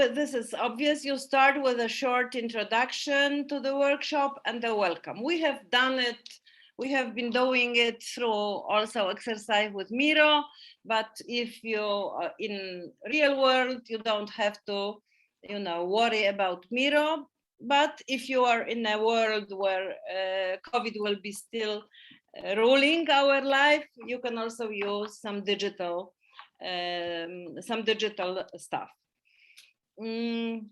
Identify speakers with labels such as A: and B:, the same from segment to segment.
A: this is obvious. You start with a short introduction to the workshop and a welcome. We have done it. We have been doing it through also exercise with Miro, but if you are in real world, you don't have to, worry about Miro. But if you are in a world where COVID will be still ruling our life, you can also use some digital stuff. What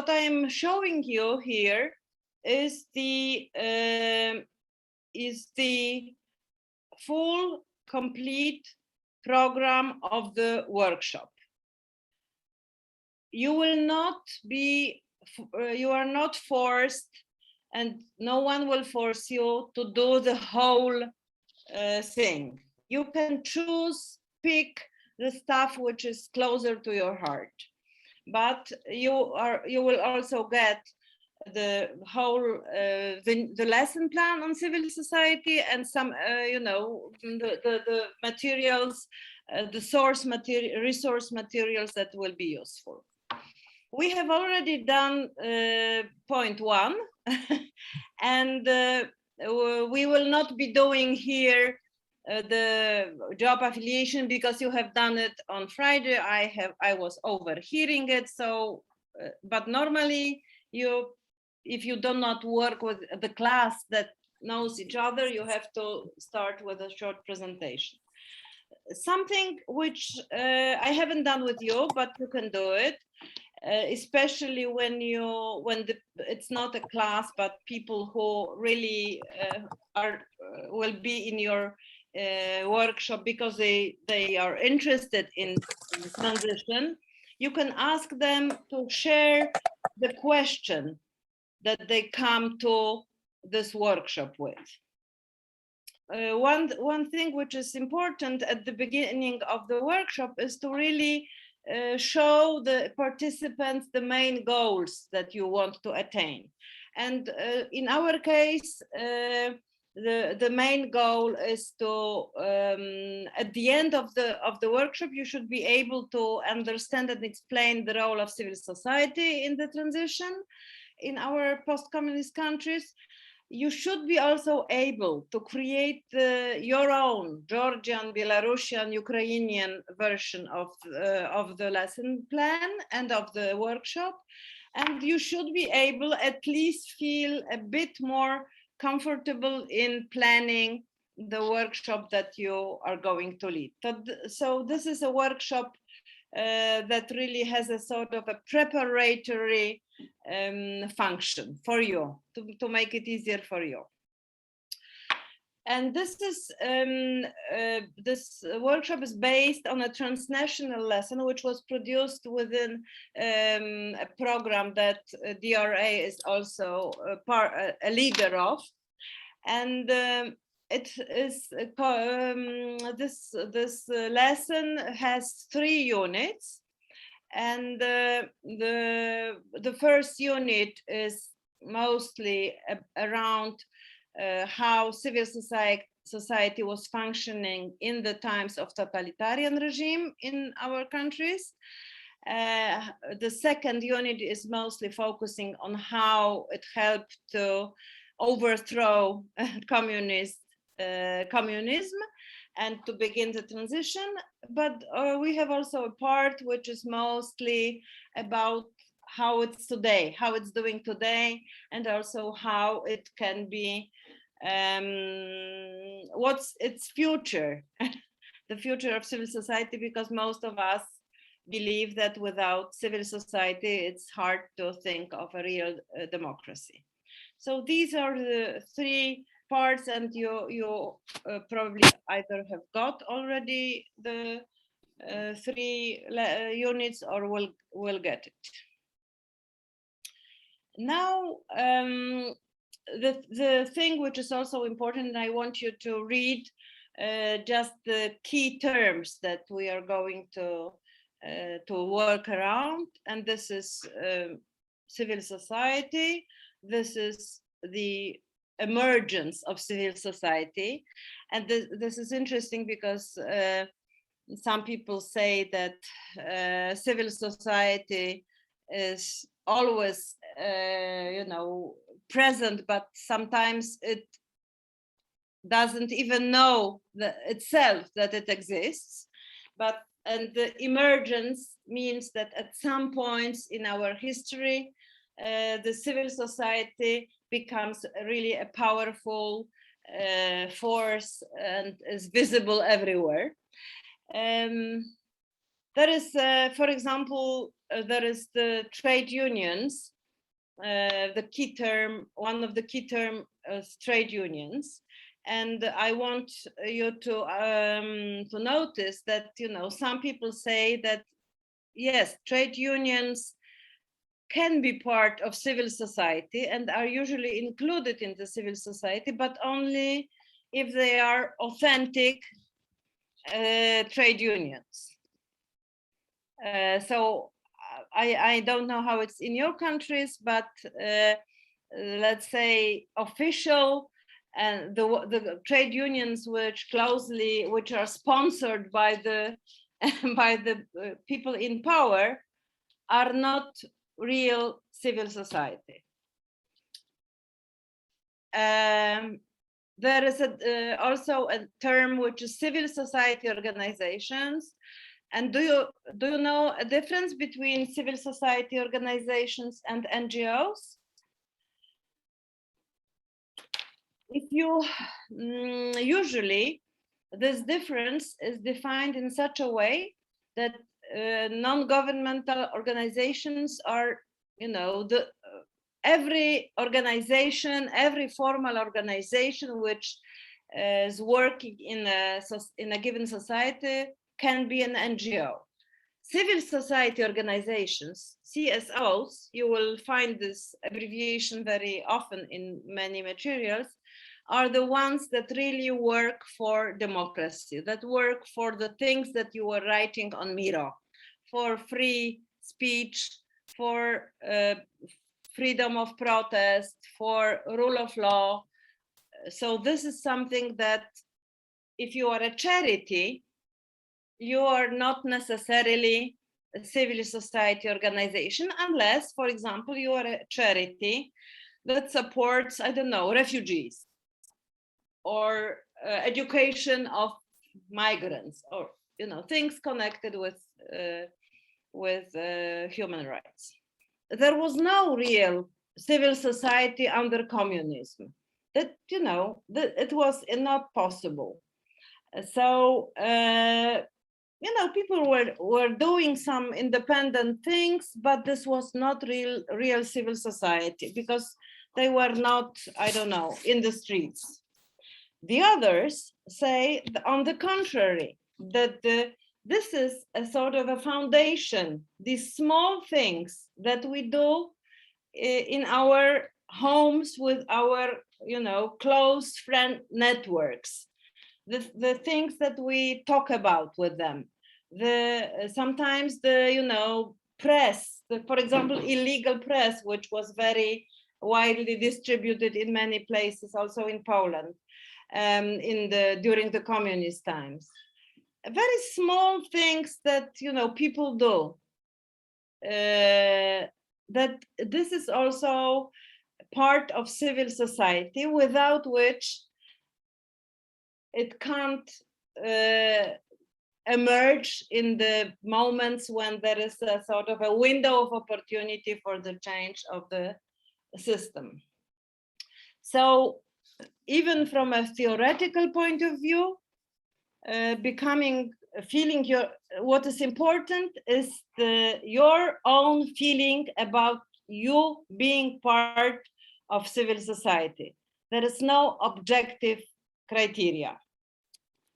A: I am showing you here is the full complete program of the workshop. You will not be, you are not forced, and no one will force you to do the whole thing. You can choose, pick the stuff which is closer to your heart, but you will also get the whole the lesson plan on civil society and some the materials, the resource materials that will be useful. We have already done point 1 and we will not be doing here the job affiliation because you have done it on Friday. I was overhearing it, so but normally if you do not work with the class that knows each other, you have to start with a short presentation. Something which I haven't done with you, but you can do it, especially when it's not a class, but people who really will be in your workshop because they are interested in transition. You can ask them to share the question that they come to this workshop with. One thing which is important at the beginning of the workshop is to really show the participants the main goals that you want to attain. And in our case, the main goal is to at the end of the workshop, you should be able to understand and explain the role of civil society in the transition in our post-communist countries. You should be also able to create your own Georgian, Belarusian, Ukrainian version of the lesson plan and of the workshop. And you should be able at least feel a bit more comfortable in planning the workshop that you are going to lead. So this is a workshop that really has a sort of a preparatory function for you, to make it easier for you. And this is this workshop is based on a transnational lesson which was produced within a program that DRA is also a leader of, and it is this lesson has 3 units, and the first unit is mostly around how civil society was functioning in the times of totalitarian regime in our countries. The second unit is mostly focusing on how it helped to overthrow communism and to begin the transition. But we have also a part which is mostly about how it's today, how it's doing today, and also how it can be, what's its future, the future of civil society, because most of us believe that without civil society, it's hard to think of a real democracy. So these are the 3 parts, and you probably either have got already the 3 units or will get it. Now, the thing which is also important, I want you to read just the key terms that we are going to work around. And this is civil society. This is the emergence of civil society. And this is interesting because some people say that civil society is always, present, but sometimes it doesn't even know itself that it exists. And the emergence means that at some points in our history, the civil society becomes really a powerful force and is visible everywhere. There is, for example, there is the trade unions, the key term, one of the key term trade unions. And I want you to notice that, some people say that, yes, trade unions can be part of civil society and are usually included in the civil society, but only if they are authentic trade unions. So I don't know how it's in your countries, but let's say official and the trade unions which are sponsored by the by the people in power are not real civil society. There is also a term which is civil society organizations. And do you know a difference between civil society organizations and NGOs? If you usually this difference is defined in such a way that non-governmental organizations are, every organization, every formal organization which is working in a given society can be an NGO. Civil society organizations, CSOs, you will find this abbreviation very often in many materials, are the ones that really work for democracy, that work for the things that you were writing on Miro, for free speech, for freedom of protest, for rule of law. So this is something that if you are a charity, you are not necessarily a civil society organization unless, for example, you are a charity that supports, I don't know, refugees or education of migrants, or things connected with human rights. There was no real civil society under communism. That it was not possible. So people were doing some independent things, but this was not real civil society because they were not, I don't know, in the streets. The others say, on the contrary, that this is a sort of a foundation, these small things that we do in our homes with our, close friend networks, the things that we talk about with them, sometimes the press, for example, illegal press, which was very widely distributed in many places, also in Poland, during the communist times. Very small things that people do. That this is also part of civil society, without which it can't emerge in the moments when there is a sort of a window of opportunity for the change of the system. So even from a theoretical point of view, feeling what is important is your own feeling about you being part of civil society. There is no objective criteria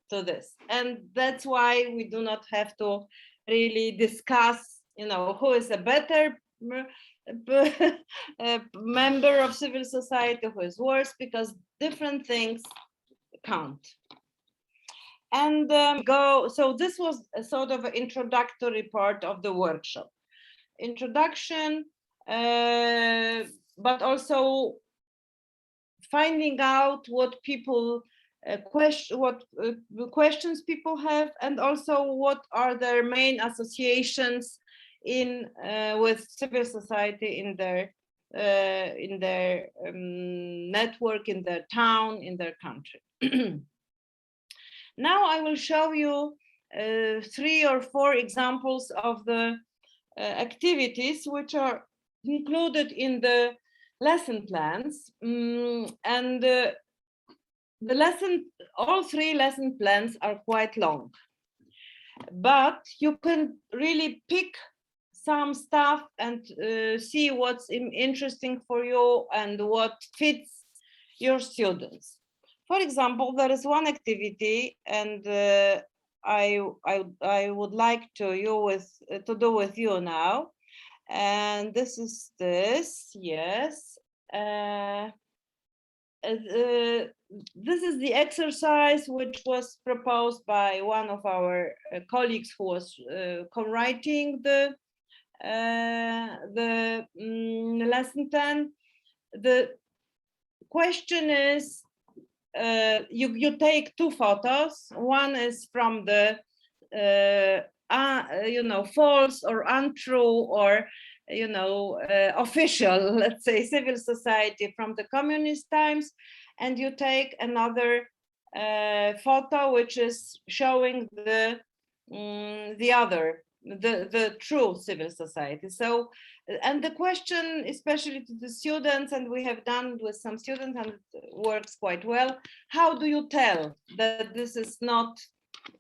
A: to this, and that's why we do not have to really discuss, who is a better member of civil society, who is worse, because different things count. And so this was a sort of an introductory part of the workshop. Introduction, but also finding out what people questions people have, and also what are their main associations in with civil society in their network, in their town, in their country. Now I will show you 3 or 4 examples of the activities which are included in the lesson plans, and all 3 lesson plans are quite long, but you can really pick some stuff and see what's interesting for you and what fits your students. For example, there is one activity, and I would like to do with you now, and this is this. Yes. This is the exercise which was proposed by one of our colleagues who was co-writing the lesson plan. The question is, you take 2 photos. One is from the false or untrue or official, let's say, civil society from the communist times, and you take another photo which is showing the true civil society. So, and the question, especially to the students, and we have done with some students and it works quite well, how do you tell that this is not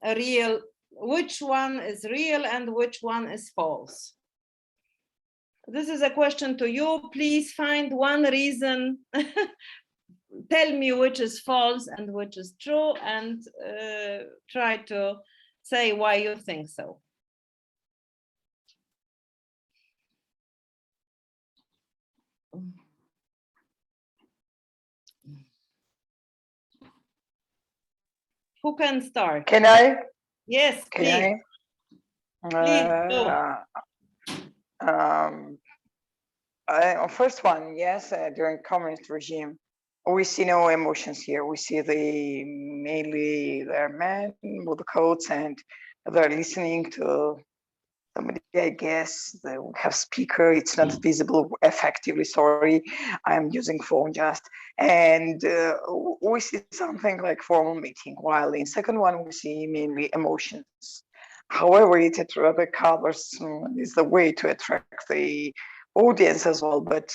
A: a real, which one is real and which one is false? This is a question to you. Please find one reason. Tell me which is false and which is true, and try to say why you think so. Who can start?
B: Can I?
A: Yes, please.
B: Please go. First one, yes, during communist regime, we see no emotions here. We see mainly they're men with the coats and they're listening to somebody, I guess. They have speaker, it's not visible effectively, sorry. I'm using phone just. And we see something like formal meeting, while in second one, we see mainly emotions. However, it rather covers is the way to attract the audience as well. But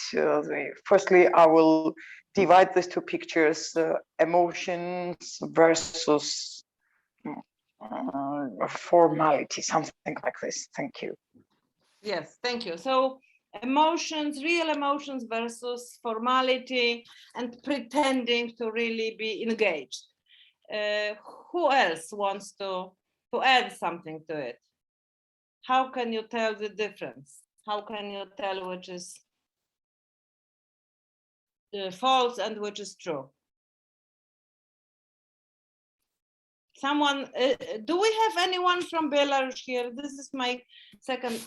B: firstly, I will divide these 2 pictures: emotions versus formality, something like this. Thank you.
A: Yes, thank you. So emotions, real emotions versus formality and pretending to really be engaged. Who else wants to add something to it? How can you tell the difference? How can you tell which is false and which is true? Someone, do we have anyone from Belarus here? This is my second,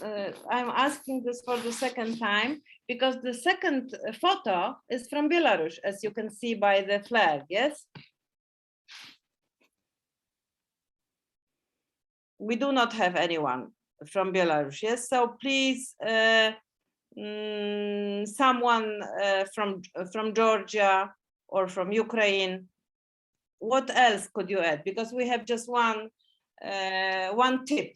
A: I'm asking this for the second time, because the second photo is from Belarus, as you can see by the flag, yes? We do not have anyone from Belarus, yes? So please, someone from Georgia or from Ukraine. What else could you add? Because we have just one tip,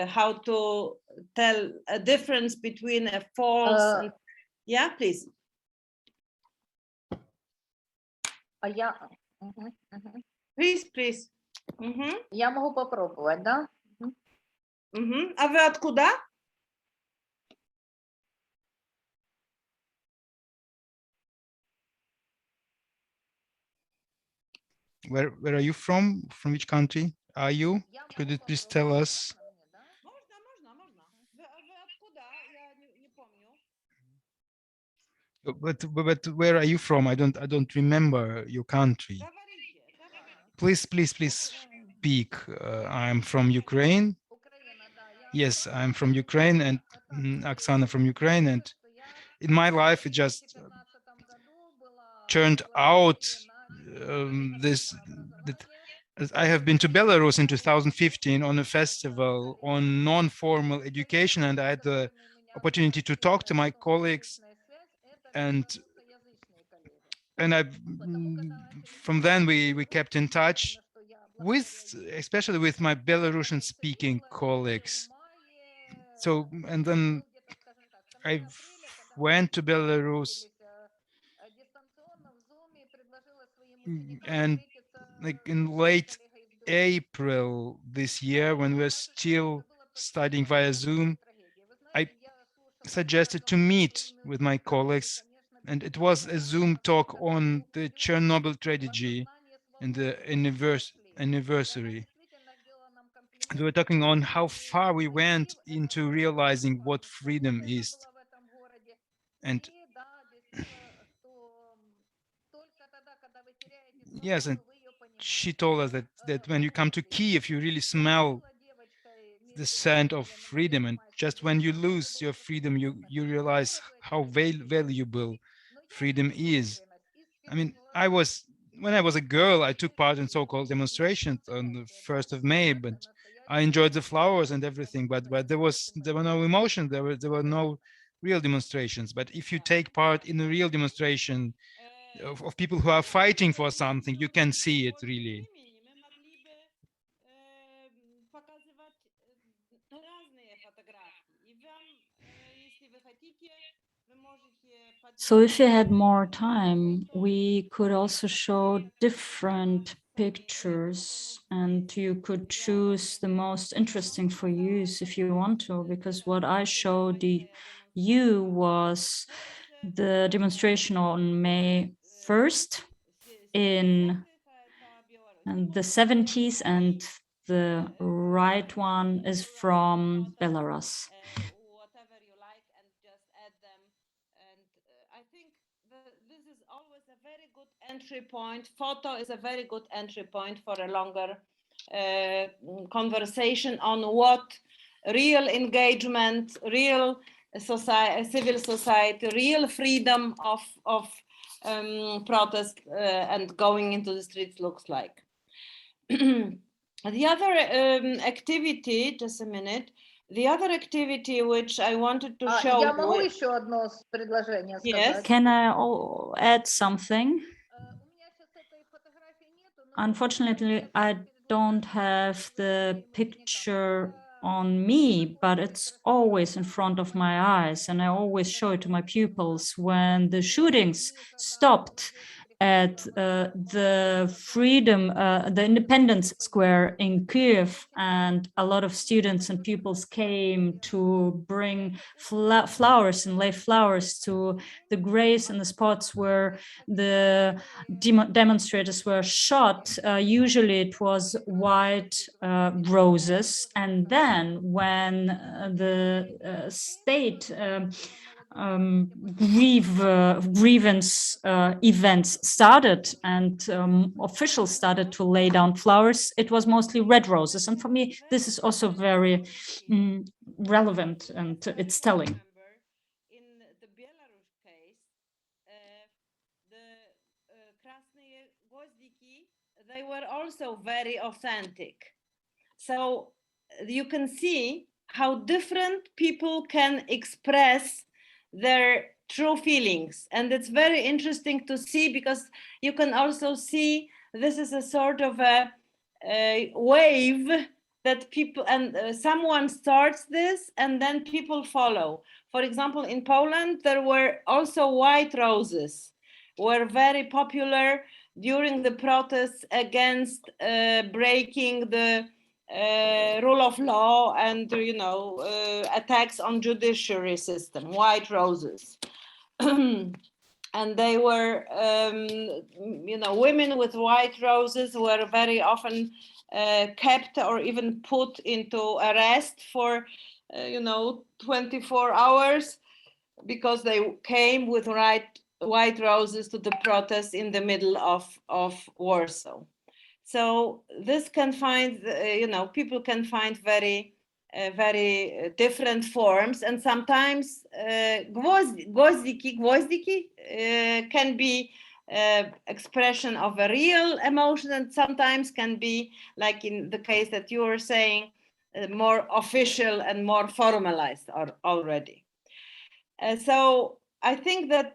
A: how to tell a difference between a false and... Yeah, please. Please.
C: Я могу попробовать, да?
A: А вы откуда?
D: Where are you from? From which country are you? Could you please tell us? But where are you from? I don't remember your country. Please speak. I'm from Ukraine. Yes, I'm from Ukraine, and Oksana from Ukraine, and in my life it just turned out that I have been to Belarus in 2015 on a festival on non-formal education, and I had the opportunity to talk to my colleagues, and from then we kept in touch with, especially with my Belarusian speaking colleagues. So, and then I went to Belarus, and like in late April this year, when we're still studying via Zoom, I suggested to meet with my colleagues, and it was a Zoom talk on the Chernobyl tragedy and the anniversary. We were talking on how far we went into realizing what freedom is. And yes, and she told us that when you come to Kiev, you really smell the scent of freedom, and just when you lose your freedom, you realize how valuable freedom is. I mean, when I was a girl, I took part in so-called demonstrations on the 1st of May, but I enjoyed the flowers and everything, but there were no emotions, there were no real demonstrations. But if you take part in a real demonstration of people who are fighting for something, you can see it really.
E: So if you had more time, we could also show different pictures, and you could choose the most interesting for you if you want to, because what I showed you was the demonstration on May 1st in the 70s, and the right one is from Belarus.
A: Whatever you like, and just add them. And I think this is always a very good entry point. Photo is a very good entry point for a longer conversation on what real engagement, real society, civil society, real freedom of protest and going into the streets looks like. The other activity, just a minute, the other activity which I wanted to show
C: Я могу
A: you.
C: еще одно предложение
A: Yes.
C: сказать?
E: Can I add something? Unfortunately, I don't have the picture on me, but it's always in front of my eyes, and I always show it to my pupils. When the shootings stopped at the Independence Square in Kiev, and a lot of students and pupils came to bring flowers and lay flowers to the graves and the spots where the demonstrators were shot. Usually it was white roses, and then when the state grievance events started and officials started to lay down flowers, it was mostly red roses. And for me, this is also very relevant, and it's telling.
A: In the Belarus case, the Krasные Gwozdiki, they were also very authentic. So you can see how different people can express their true feelings. And it's very interesting to see, because you can also see this is a sort of a wave that people, and someone starts this and then people follow. For example, in Poland, there were also white roses, were very popular during the protests against breaking the rule of law and, attacks on judiciary system, white roses. And they were, women with white roses were very often kept or even put into arrest for, 24 hours because they came with white roses to the protest in the middle of Warsaw. So this can find, people can find very different forms, and sometimes gwozdiki can be expression of a real emotion, and sometimes can be, like in the case that you were saying, more official and more formalized already. So I think that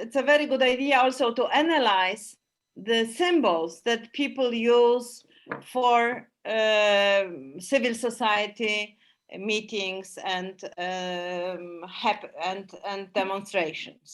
A: it's a very good idea also to analyze the symbols that people use for civil society meetings and demonstrations.